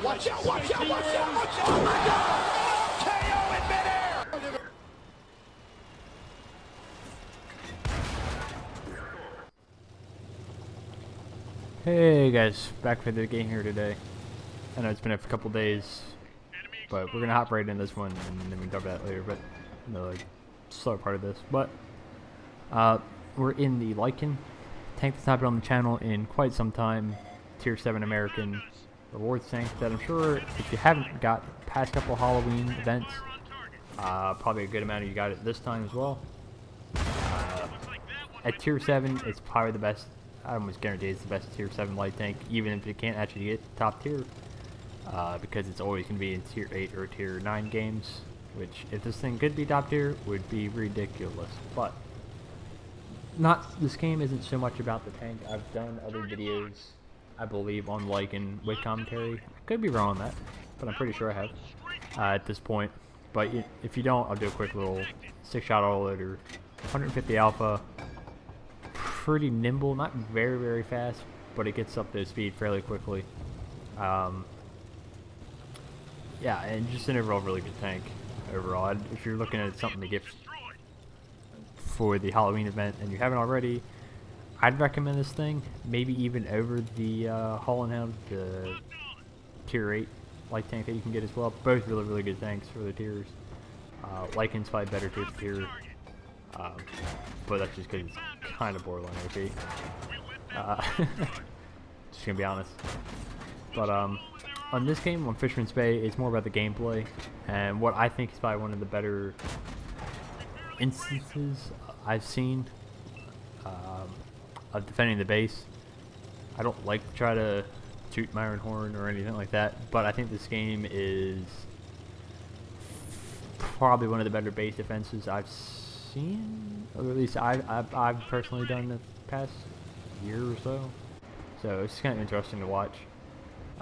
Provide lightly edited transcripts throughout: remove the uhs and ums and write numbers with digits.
Watch out, watch out, watch out, watch out. Oh my God! KO in midair! Hey guys, back for the game here today. I know it's been a couple days, but we're gonna hop right in this one and then we can talk about that later, but the like, slower part of this. But we're in the Lycan tank that's not been on the channel in quite some time. Tier 7 American rewards tank that I'm sure if you haven't got past couple Halloween events, probably a good amount of you got it this time as well. At tier 7, it's probably the best. I almost guarantee it's the best tier 7 light tank, even if you can't actually get top tier, because it's always going to be in tier 8 or tier 9 games, which if this thing could be top tier would be ridiculous. But this game isn't so much about the tank. I've done other videos, I believe, on Lycan with commentary. I could be wrong on that, but I'm pretty sure I have at this point. But if you don't, I'll do a quick little 6-shot autoloader, 150 alpha. Pretty nimble, not very fast, but it gets up to speed fairly quickly. Yeah, and just an overall really good tank. Overall, if you're looking at something to get for the Halloween event and you haven't already, I'd recommend this thing. Maybe even over the Hull and Hound, the tier 8 light tank that you can get as well. Both really good tanks for the tiers. Lycan's probably better tier. But that's just because it's kind of borderline OP. Just gonna be honest. But on this game, on Fisherman's Bay, it's more about the gameplay, and what I think is probably one of the better instances I've seen of defending the base. I don't like to try to toot my own horn or anything like that, but I think this game is probably one of the better base defenses I've seen, or at least I've personally done in the past year or so. So it's kind of interesting to watch.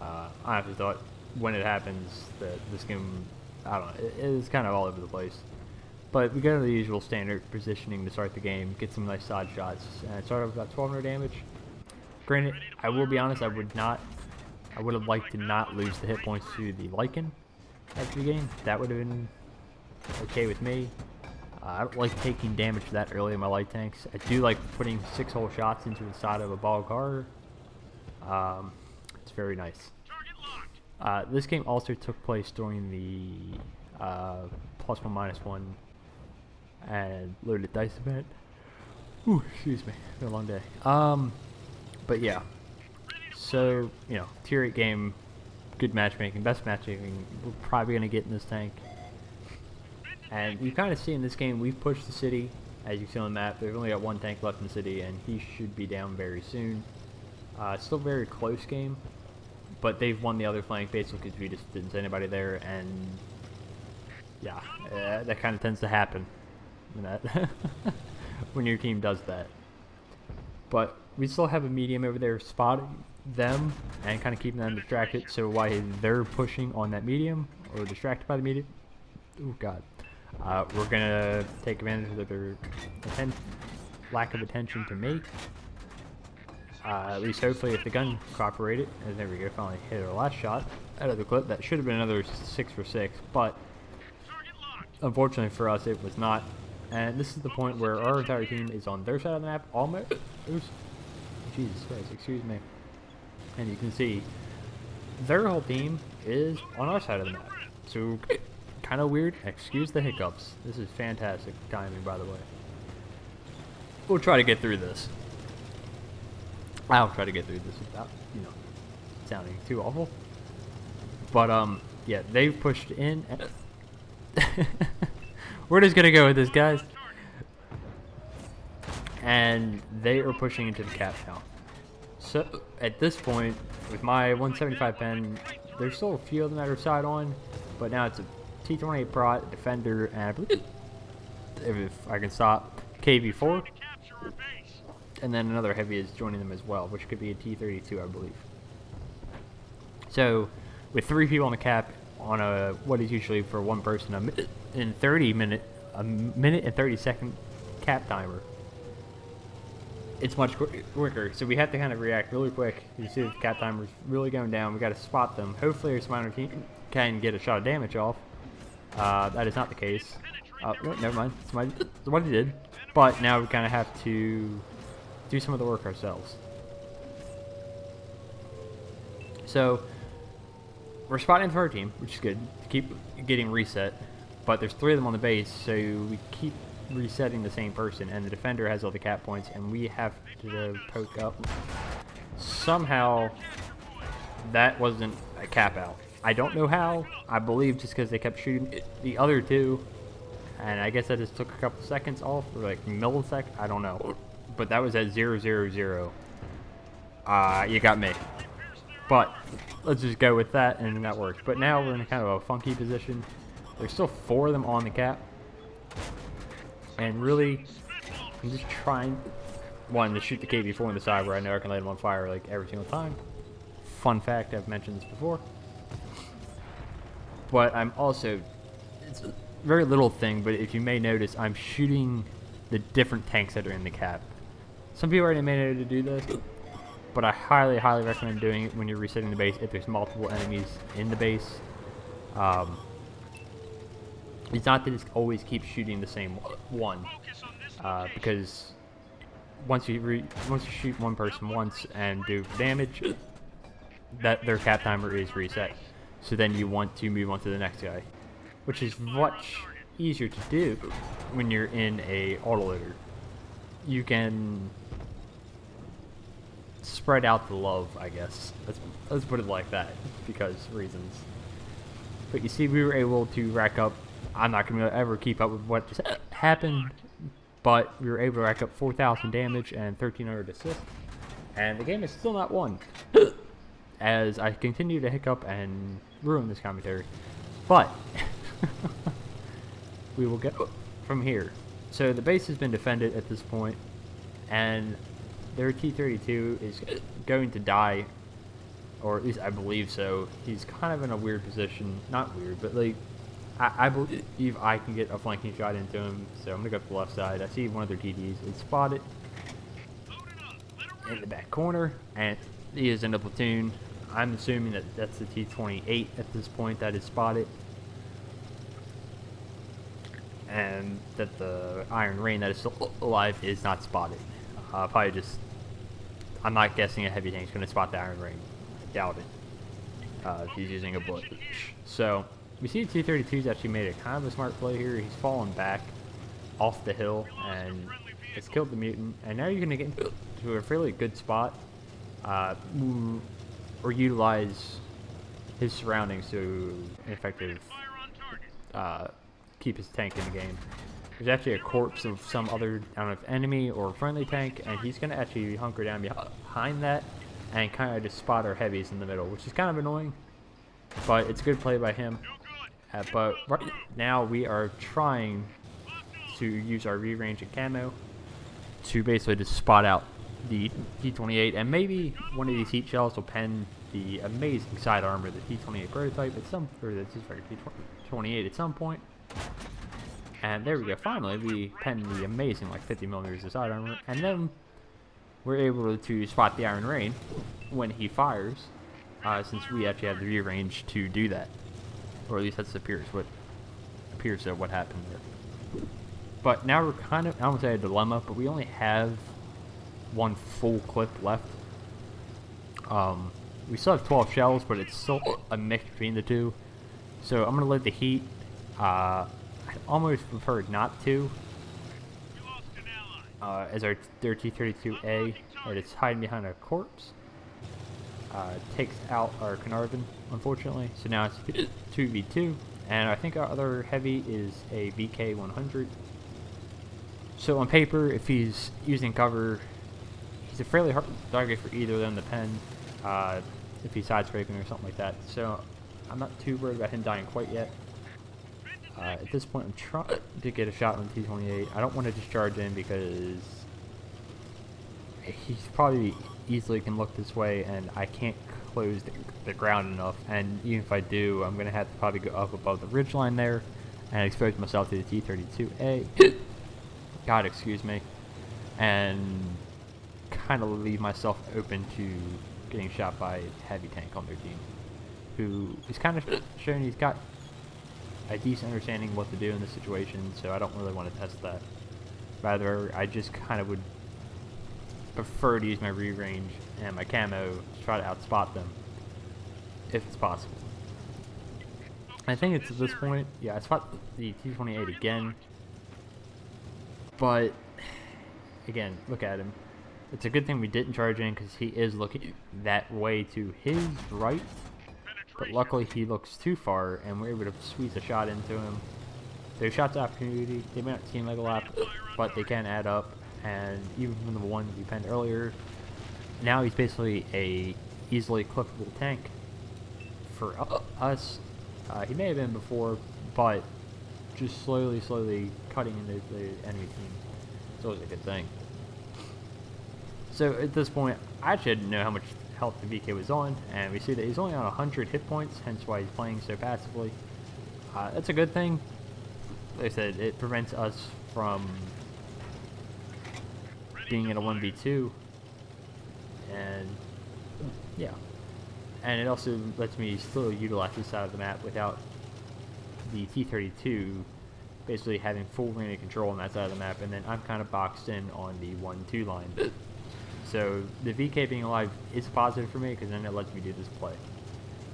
I honestly thought when it happens that this game, I don't know, it is kind of all over the place. But we go to the usual standard positioning to start the game, get some nice side shots, and it started with about 1200 damage. Granted, I will be honest, I would have liked to not lose the hit points to the Lycan after the game. That would have been okay with me. I don't like taking damage that early in my light tanks. I do like putting 6-hole shots into the side of a ball car. It's very nice. This game also took place during the +1/-1 and loaded dice event. Ooh, excuse me, it's been a long day. But yeah, so you know, tier 8 game, good matchmaking, best matchmaking we're probably gonna get in this tank. And you kind of see in this game, we've pushed the city, as you see on the map. They've only got one tank left in the city, and he should be down very soon. Still a very close game, but they've won the other flank basically because we just didn't send anybody there, and yeah, that kind of tends to happen when your team does that. But we still have a medium over there spotting them and kind of keeping them distracted, so while they're pushing on that medium, or distracted by the medium, oh god. We're gonna take advantage of their lack of attention to me. At least hopefully if the gun cooperated. And there we go, finally hit our last shot out of the clip. That should have been another 6 for 6, but unfortunately for us it was not. And this is the point where our entire team is on their side of the map. Almost. Jesus Christ, excuse me. And you can see their whole team is on our side of the map. So kind of weird. Excuse the hiccups. This is fantastic timing, by the way. We'll try to get through this. I'll try to get through this without, you know, sounding too awful. But yeah, they've pushed in. We're just gonna go with this, guys. And they are pushing into the cap now. So at this point, with my 175 pen, there's still a few of them that are side on, but now it's a T28 Prot, Defender, and I believe, if I can stop, KV4. And then another heavy is joining them as well, which could be a T32, I believe. So, with 3 people on the cap, on a what is usually for one person a minute and 30 second cap timer, it's much quicker. So we have to kind of react really quick. You see the cap timer's really going down. We got to spot them. Hopefully our spawner team can get a shot of damage off. That is not the case. Oh, never mind. Somebody did. But now we kind of have to do some of the work ourselves. So we're spotting for our team, which is good to keep getting reset. But there's 3 of them on the base, so we keep resetting the same person, and the defender has all the cap points, and we have to poke up. Somehow that wasn't a cap out. I don't know how. I believe just because they kept shooting the other 2, and I guess that just took a couple seconds off, or like millisecond. I don't know, but that was at 0, 0, 0. You got me. But let's just go with that, and that works. But now we're in a kind of a funky position. There's still 4 of them on the cap. And really, I'm just trying, one, to shoot the KV-4 on the side where I know I can light them on fire like every single time. Fun fact, I've mentioned this before. But I'm also, it's a very little thing, but if you may notice, I'm shooting the different tanks that are in the cap. Some people already may know to do this, but I highly, highly recommend doing it when you're resetting the base if there's multiple enemies in the base. It's not that it's always keep shooting the same one, because once you shoot one person once and do damage, that their cap timer is reset. So then you want to move on to the next guy, which is much easier to do when you're in a autoloader. You can spread out the love, I guess. Let's put it like that, because reasons. But you see, we were able to rack up. I'm not going to ever keep up with what just happened, but we were able to rack up 4,000 damage and 1,300 assists, and the game is still not won, as I continue to hiccup and ruin this commentary. But we will go from here. So the base has been defended at this point, and their T-32 is going to die, or at least I believe so. He's kind of in a weird position. Not weird, but like, I believe I can get a flanking shot into him, so I'm going to go up the left side. I see one of their TDs. It's spotted in the back corner, and he is in a platoon. I'm assuming that that's the T28 at this point that is spotted, and that the Iron Rain that is still alive is not spotted. Probably just, I'm not guessing a heavy tank's going to spot the Iron Rain. I doubt it. If he's using a bullet. So we see the T-32's actually made a kind of a smart play here. He's fallen back off the hill and it's killed the mutant. And now you're going to get into a fairly good spot, or utilize his surroundings to effective keep his tank in the game. There's actually a corpse of some other, I don't know if enemy or friendly tank, and he's going to actually hunker down behind that and kind of just spot our heavies in the middle, which is kind of annoying, but it's a good play by him. But right now we are trying to use our re-range and camo to basically just spot out the T-28, and maybe one of these heat shells will pen the amazing side armor, the T-28 prototype at some, or the T-28 at some point. And there we go, finally we penned the amazing like 50 millimeters of side armor, and then we're able to spot the Iron Rain when he fires, since we actually have the view range to do that. Or at least that appears what happened there. But now we're kind of, I don't say a dilemma, but we only have one full clip left. We still have 12 shells, but it's still a mix between the two. So I'm going to let the heat, I almost prefer not to, as their T-32A, or it's hiding behind a corpse, takes out our Carnarvon, unfortunately. So now it's 2v2, and I think our other heavy is a VK-100. So on paper, if he's using cover, he's a fairly hard target for either of them to pen, if he's side scraping or something like that. So I'm not too worried about him dying quite yet. At this point, I'm trying to get a shot on the T-28. I don't want to discharge him because he's probably easily can look this way, and I can't close the ground enough. And even if I do, I'm going to have to probably go up above the ridgeline there and expose myself to the T-32A. God, excuse me. And kind of leave myself open to getting shot by a heavy tank on their team, who is kind of showing he's got a decent understanding of what to do in this situation, so I don't really want to test that. Rather, I just kind of would prefer to use my re-range and my camo to try to outspot them, if it's possible. I think it's at this point, yeah, I spot the T-28 again, but again, look at him. It's a good thing we didn't charge in because he is looking that way to his right, but luckily he looks too far and we're able to squeeze a shot into him. Those shots of opportunity, they may not seem like a lot, but they can add up, and even from the one we penned earlier, now he's basically a easily clippable tank for us. He may have been before, but just slowly cutting into the enemy team. It's always a good thing. So at this point, I actually didn't know how much health the VK was on, and we see that he's only on 100 hit points, hence why he's playing so passively. That's a good thing. Like I said, it prevents us from being in a 1v2, and yeah. And it also lets me still utilize this side of the map without the T-32 basically having full reign of control on that side of the map, and then I'm kind of boxed in on the 1-2 line. So the VK being alive is positive for me because then it lets me do this play.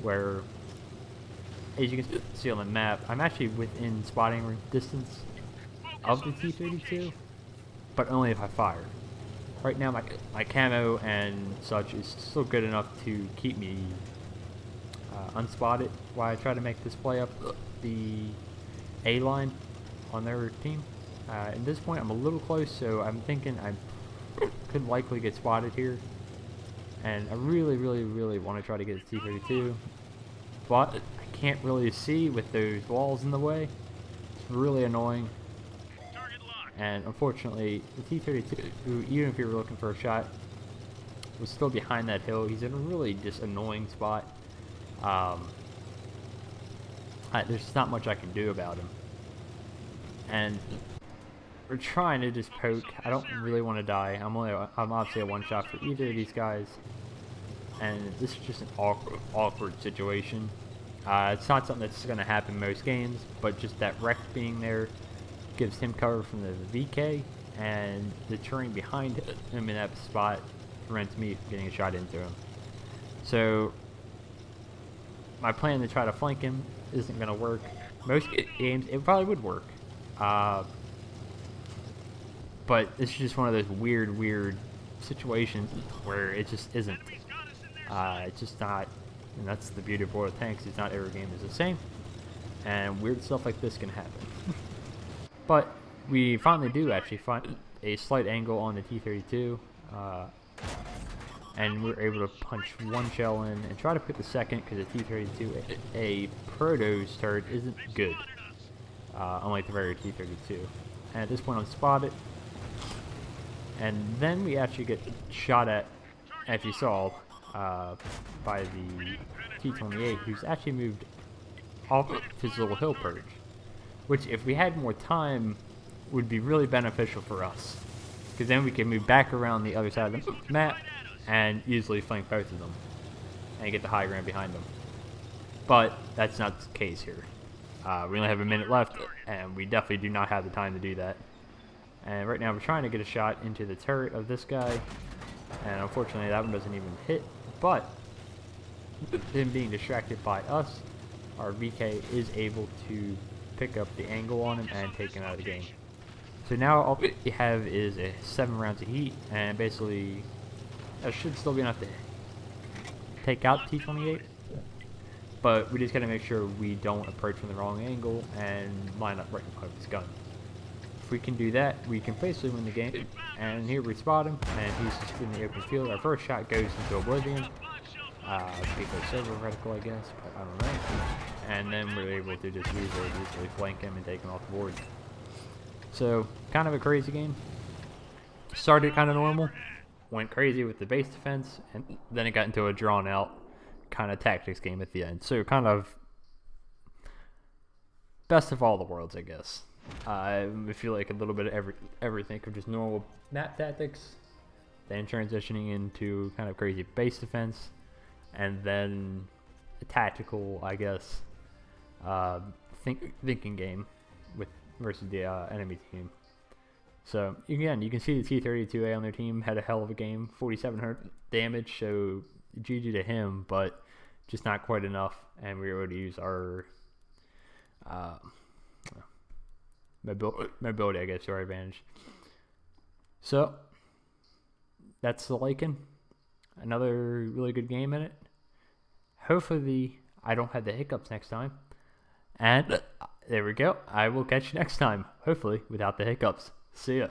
Where, as you can see on the map, I'm actually within spotting distance of the T-32, but only if I fire. Right now my camo and such is still good enough to keep me unspotted while I try to make this play up the A line on their team. At this point I'm a little close, so I'm thinking I could likely get spotted here, and I really want to try to get a T-32, but I can't really see with those walls in the way. It's really annoying. And unfortunately, the T-32, who, even if you were looking for a shot, was still behind that hill. He's in a really just annoying spot. There's not much I can do about him. And we're trying to just poke. I don't really want to die. I'm obviously a one shot for either of these guys. And this is just an awkward situation. It's not something that's going to happen most games, but just that wreck being there gives him cover from the VK, and the terrain behind him in that spot prevents me from getting a shot into him. So my plan to try to flank him isn't going to work. Most games it probably would work, but it's just one of those weird situations where it just isn't. It's just not, and that's the beauty of World of Tanks. It's not every game is the same, and weird stuff like this can happen. But we finally do actually find a slight angle on the T-32, and we're able to punch one shell in and try to put the second, because the T-32, a Protoss turret, isn't good, unlike the very T-32. And at this point I'm spotted, and then we actually get shot at, as you saw, by the T-28, who's actually moved off his little hill perch, which if we had more time would be really beneficial for us, because then we can move back around the other side of the map and easily flank both of them and get the high ground behind them. But that's not the case here. We only have a minute left, and we definitely do not have the time to do that. And right now we're trying to get a shot into the turret of this guy, and unfortunately that one doesn't even hit, but him being distracted by us, our VK is able to pick up the angle on him and take him out of the game. So now all we have is 7 rounds of heat, and basically that should still be enough to take out T-28, but we just gotta make sure we don't approach from the wrong angle and line up right in front of his gun. If we can do that, we can basically win the game. And here we spot him, and he's just in the open field. Our first shot goes into oblivion. Because server reticle, I guess, but I don't know. And then we're able to just easily flank him and take him off the board. So, kind of a crazy game. Started kind of normal, went crazy with the base defense, and then it got into a drawn out kind of tactics game at the end. So kind of best of all the worlds, I guess. I feel like a little bit of everything of just normal map tactics, then transitioning into kind of crazy base defense, and then a tactical, I guess, thinking game versus the enemy team. So again, you can see the T32A on their team had a hell of a game, 4,700 damage. So GG to him, but just not quite enough, and we were able to use our mobility, I guess, to our advantage. So that's the Lycan. Another really good game in it. Hopefully I don't have the hiccups next time. And there we go. I will catch you next time, hopefully without the hiccups. See ya.